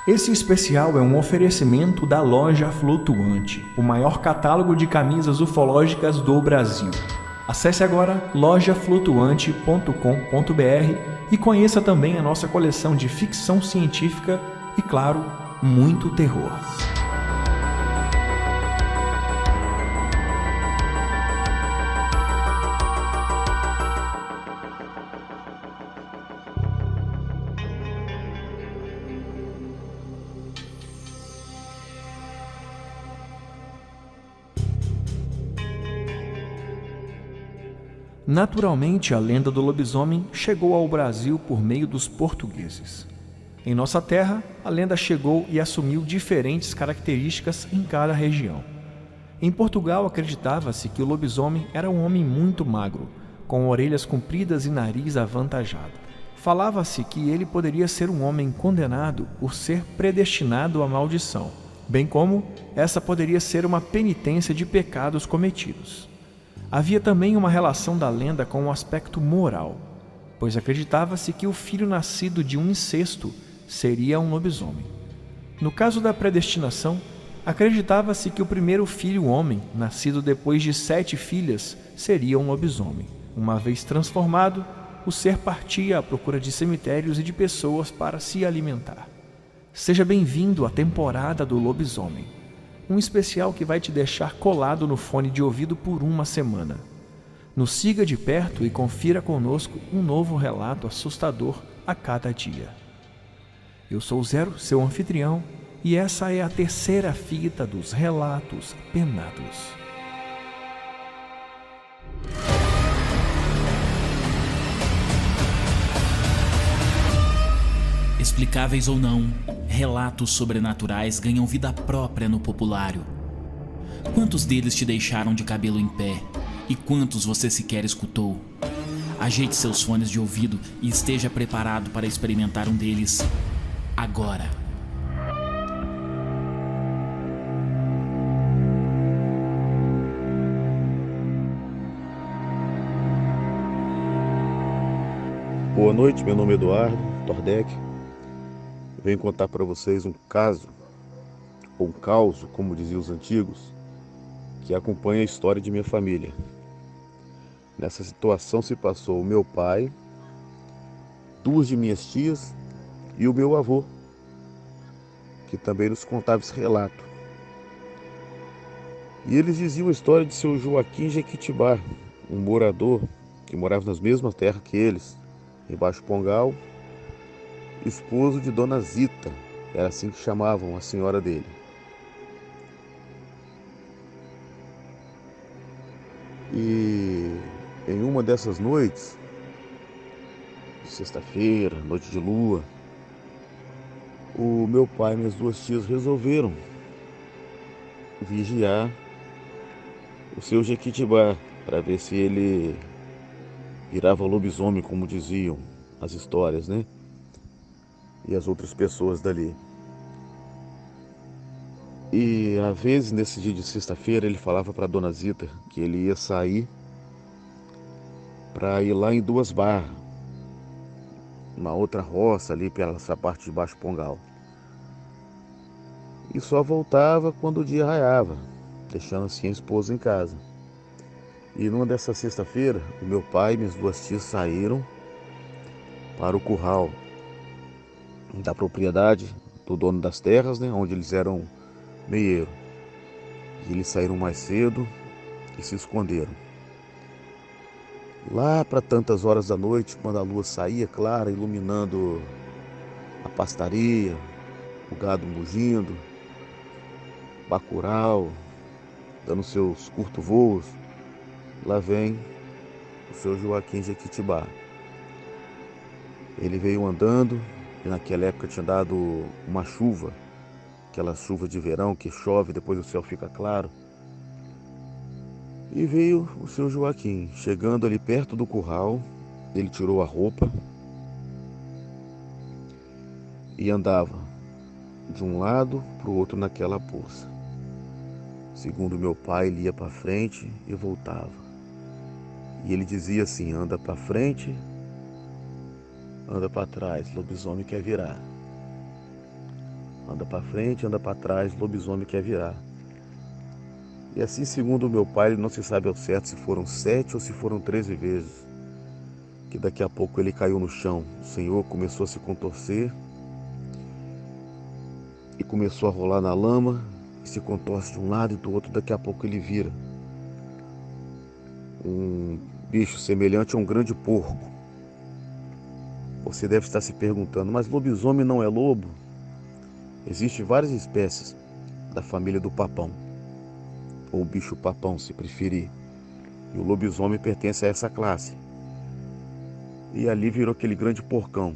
Esse especial é um oferecimento da Loja Flutuante, o maior catálogo de camisas ufológicas do Brasil. Acesse agora lojaflutuante.com.br e conheça também a nossa coleção de ficção científica e, claro, muito terror. Naturalmente, a lenda do lobisomem chegou ao Brasil por meio dos portugueses. Em nossa terra, a lenda chegou e assumiu diferentes características em cada região. Em Portugal, acreditava-se que o lobisomem era um homem muito magro, com orelhas compridas e nariz avantajado. Falava-se que ele poderia ser um homem condenado por ser predestinado à maldição, bem como essa poderia ser uma penitência de pecados cometidos. Havia também uma relação da lenda com o aspecto moral, pois acreditava-se que o filho nascido de um incesto seria um lobisomem. No caso da predestinação, acreditava-se que o primeiro filho homem, nascido depois de 7 filhas, seria um lobisomem. Uma vez transformado, o ser partia à procura de cemitérios e de pessoas para se alimentar. Seja bem-vindo à temporada do lobisomem. Um especial que vai te deixar colado no fone de ouvido por uma semana. Nos siga de perto e confira conosco um novo relato assustador a cada dia. Eu sou o Zero, seu anfitrião, e essa é a terceira fita dos Relatos Penados. Explicáveis ou não, relatos sobrenaturais ganham vida própria no populário. Quantos deles te deixaram de cabelo em pé? E quantos você sequer escutou? Ajeite seus fones de ouvido e esteja preparado para experimentar um deles agora. Boa noite, meu nome é Eduardo Tordek. Venho contar para vocês um caso, ou um caos, como diziam os antigos, que acompanha a história de minha família. Nessa situação se passou o meu pai, 2 de minhas tias e o meu avô, que também nos contava esse relato. E eles diziam a história de seu Joaquim Jequitibá, um morador que morava nas mesmas terras que eles, em Baixo Pongal, esposo de Dona Zita, era assim que chamavam a senhora dele. E em uma dessas noites, sexta-feira, noite de lua, o meu pai e minhas 2 tias resolveram vigiar o seu Jequitibá para ver se ele virava lobisomem, como diziam as histórias, né? E as outras pessoas dali. E às vezes, nesse dia de sexta-feira, ele falava para Dona Zita que ele ia sair para ir lá em Duas Barras, uma outra roça ali pela essa parte de Baixo Pongal. E só voltava quando o dia raiava, deixando assim a esposa em casa. E numa dessa sexta-feira, o meu pai e minhas 2 tias saíram para o curral da propriedade do dono das terras, né, onde eles eram meieiro. E eles saíram mais cedo e se esconderam. Lá para tantas horas da noite, quando a lua saía clara, iluminando a pastaria, o gado mugindo, bacural, dando seus curtos voos, lá vem o seu Joaquim Jequitibá. Ele veio andando, e naquela época tinha dado uma chuva, aquela chuva de verão que chove, depois o céu fica claro. E veio o seu Joaquim, chegando ali perto do curral, ele tirou a roupa e andava de um lado para o outro naquela poça. Segundo meu pai, ele ia para frente e voltava. E ele dizia assim: anda para frente, anda para trás, lobisomem quer virar. Anda para frente, anda para trás, lobisomem quer virar. E assim, segundo o meu pai, ele não se sabe ao certo se foram 7 ou se foram 13 vezes. Que daqui a pouco ele caiu no chão. O Senhor começou a se contorcer e começou a rolar na lama e se contorce de um lado e do outro. Daqui a pouco ele vira um bicho semelhante a um grande porco. Você deve estar se perguntando, mas lobisomem não é lobo? Existem várias espécies da família do papão, ou bicho papão, se preferir. E o lobisomem pertence a essa classe. E ali virou aquele grande porcão,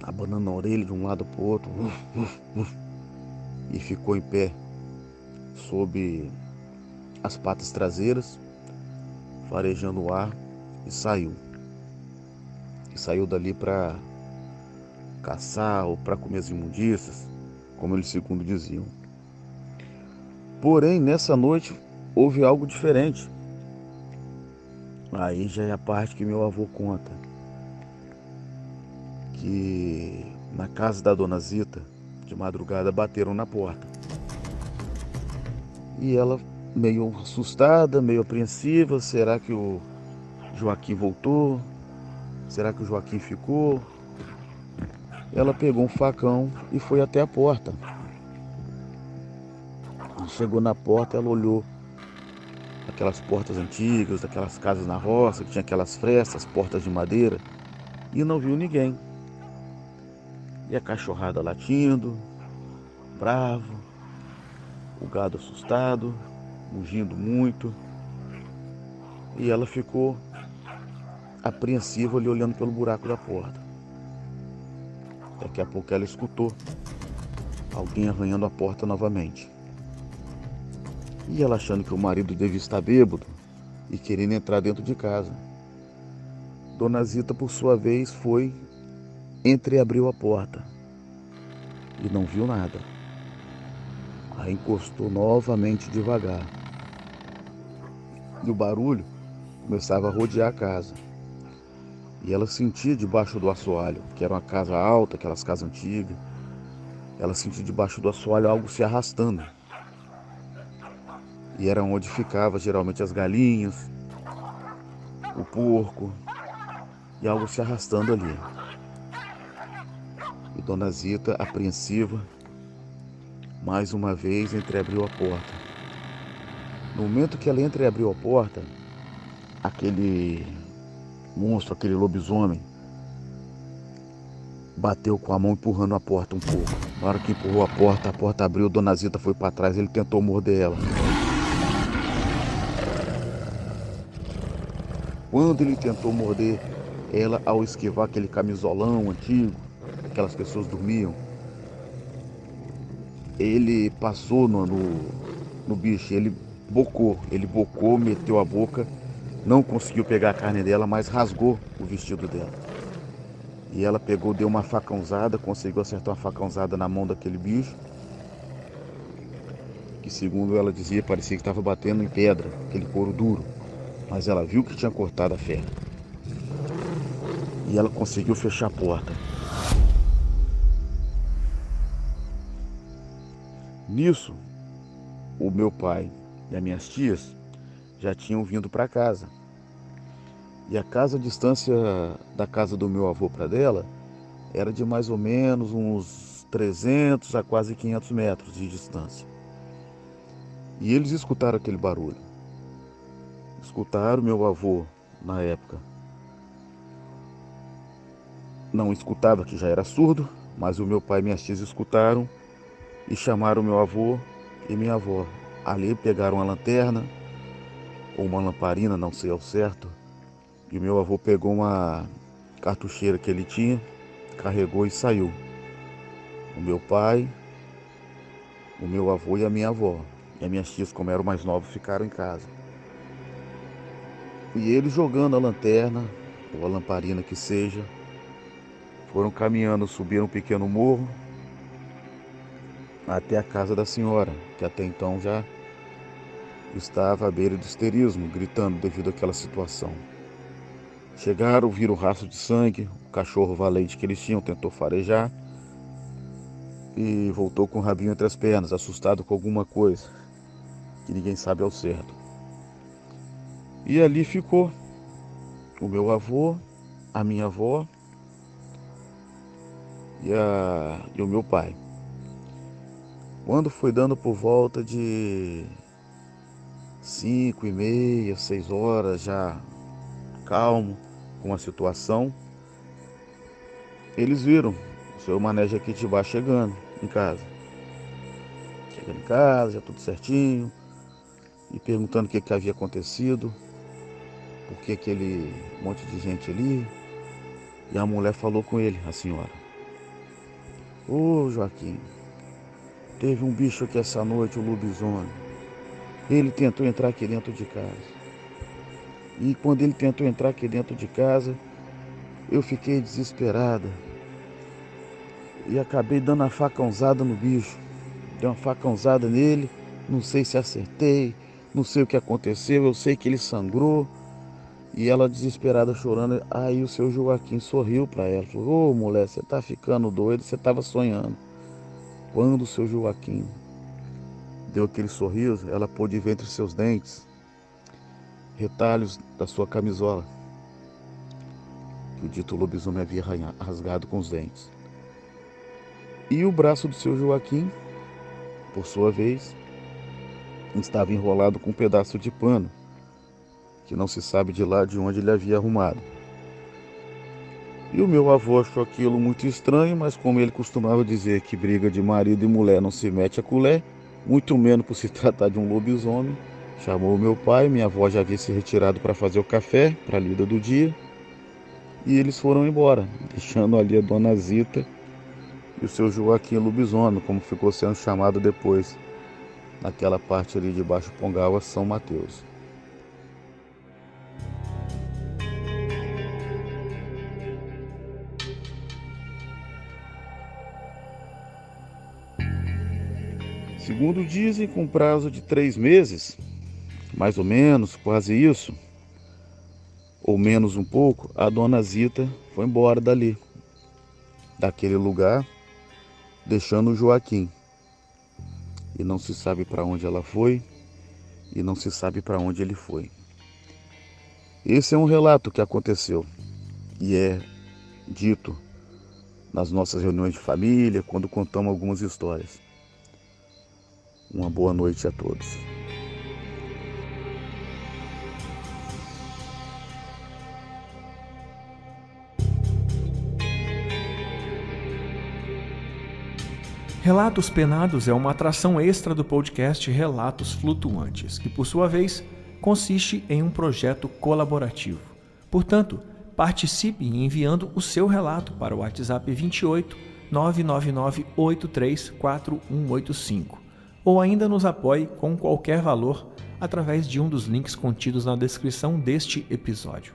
abanando a orelha de um lado para o outro, e ficou em pé sob as patas traseiras, farejando o ar, e saiu. E saiu dali para caçar ou para comer as imundícias, como eles segundo diziam. Porém, nessa noite houve algo diferente. Aí já é a parte que meu avô conta. Que na casa da dona Zita, de madrugada, bateram na porta. E ela, meio assustada, meio apreensiva, será que o Joaquim voltou? Será que o Joaquim ficou? Ela pegou um facão e foi até a porta. Chegou na porta, ela olhou aquelas portas antigas, daquelas casas na roça, que tinha aquelas frestas, portas de madeira, e não viu ninguém. E a cachorrada latindo, bravo, o gado assustado, mugindo muito. E ela ficou apreensiva ali olhando pelo buraco da porta. Daqui a pouco ela escutou alguém arranhando a porta novamente. E ela achando que o marido devia estar bêbado e querendo entrar dentro de casa. Dona Zita, por sua vez, foi, entreabriu a porta e não viu nada. Aí encostou novamente devagar. E o barulho começava a rodear a casa. E ela sentia debaixo do assoalho, que era uma casa alta, aquelas casas antigas, ela sentia debaixo do assoalho algo se arrastando. E era onde ficava geralmente as galinhas, o porco, e algo se arrastando ali. E Dona Zita, apreensiva, mais uma vez entreabriu a porta. No momento que ela entreabriu a porta, aquele monstro, aquele lobisomem, bateu com a mão empurrando a porta um pouco. Na hora que empurrou a porta abriu, Dona Zita foi para trás, ele tentou morder ela. Quando ele tentou morder ela, ao esquivar aquele camisolão antigo, aquelas pessoas dormiam, ele passou no bicho, ele bocou, meteu a boca, não conseguiu pegar a carne dela, mas rasgou o vestido dela. E ela pegou, deu uma facãozada, conseguiu acertar uma facãozada na mão daquele bicho, que segundo ela dizia, parecia que estava batendo em pedra, aquele couro duro. Mas ela viu que tinha cortado a fera. E ela conseguiu fechar a porta. Nisso, o meu pai e as minhas tias já tinham vindo para casa. E a casa, a distância da casa do meu avô para dela, era de mais ou menos uns 300 a quase 500 metros de distância. E eles escutaram aquele barulho. Escutaram meu avô, na época. Não escutava, que já era surdo, mas o meu pai e minhas tias escutaram e chamaram meu avô e minha avó. Ali pegaram a lanterna, ou uma lamparina, não sei ao certo, e o meu avô pegou uma cartucheira que ele tinha, carregou e saiu. O meu pai, o meu avô e a minha avó. E as minhas tias, como eram mais novos, ficaram em casa. E eles, jogando a lanterna, ou a lamparina que seja, foram caminhando, subiram um pequeno morro até a casa da senhora, que até então já estava à beira do histerismo, gritando devido àquela situação. Chegaram, viram o rastro de sangue, o cachorro valente que eles tinham tentou farejar, e voltou com o rabinho entre as pernas, assustado com alguma coisa, que ninguém sabe ao certo. E ali ficou o meu avô, a minha avó e o meu pai. Quando foi dando por volta de 5h30, 6 horas, já calmo com a situação, eles viram o seu Mané Jequitibá chegando em casa. Chegando em casa, já tudo certinho, e perguntando o que havia acontecido, por que aquele monte de gente ali. E a mulher falou com ele, a senhora: ô Joaquim, teve um bicho aqui essa noite, o lobisomem. Ele tentou entrar aqui dentro de casa. E quando ele tentou entrar aqui dentro de casa, eu fiquei desesperada. E acabei dando uma facãozada no bicho. Dei uma facãozada nele, não sei se acertei, não sei o que aconteceu, eu sei que ele sangrou. E ela desesperada chorando. Aí o seu Joaquim sorriu para ela, falou: ô mulher, você tá ficando doido, você tava sonhando. Quando o seu Joaquim deu aquele sorriso, ela pôde ver entre seus dentes retalhos da sua camisola, que o dito lobisomem havia rasgado com os dentes. E o braço do seu Joaquim, por sua vez, estava enrolado com um pedaço de pano, que não se sabe de lá de onde ele havia arrumado. E o meu avô achou aquilo muito estranho, mas como ele costumava dizer que briga de marido e mulher não se mete a colher, muito menos por se tratar de um lobisomem, chamou o meu pai. Minha avó já havia se retirado para fazer o café, para a lida do dia, e eles foram embora, deixando ali a dona Zita e o seu Joaquim lobisomem, como ficou sendo chamado depois, naquela parte ali de Baixo Pongal a São Mateus. Segundo dizem, com prazo de 3 meses, mais ou menos, quase isso, ou menos um pouco, a dona Zita foi embora dali, daquele lugar, deixando o Joaquim. E não se sabe para onde ela foi, e não se sabe para onde ele foi. Esse é um relato que aconteceu, e é dito nas nossas reuniões de família, quando contamos algumas histórias. Uma boa noite a todos. Relatos Penados é uma atração extra do podcast Relatos Flutuantes, que por sua vez consiste em um projeto colaborativo. Portanto, participe enviando o seu relato para o WhatsApp 28 999 83 4185 ou ainda nos apoie com qualquer valor através de um dos links contidos na descrição deste episódio.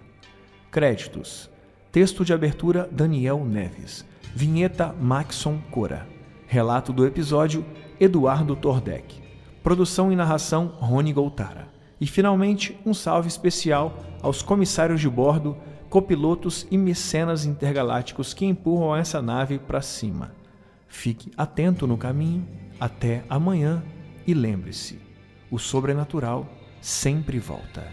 Créditos: texto de abertura Daniel Neves, vinheta Maxson Cora, relato do episódio Eduardo Tordek, produção e narração Rony Goltara. E finalmente um salve especial aos comissários de bordo, copilotos e mecenas intergalácticos que empurram essa nave para cima. Fique atento no caminho. Até amanhã e lembre-se, o sobrenatural sempre volta.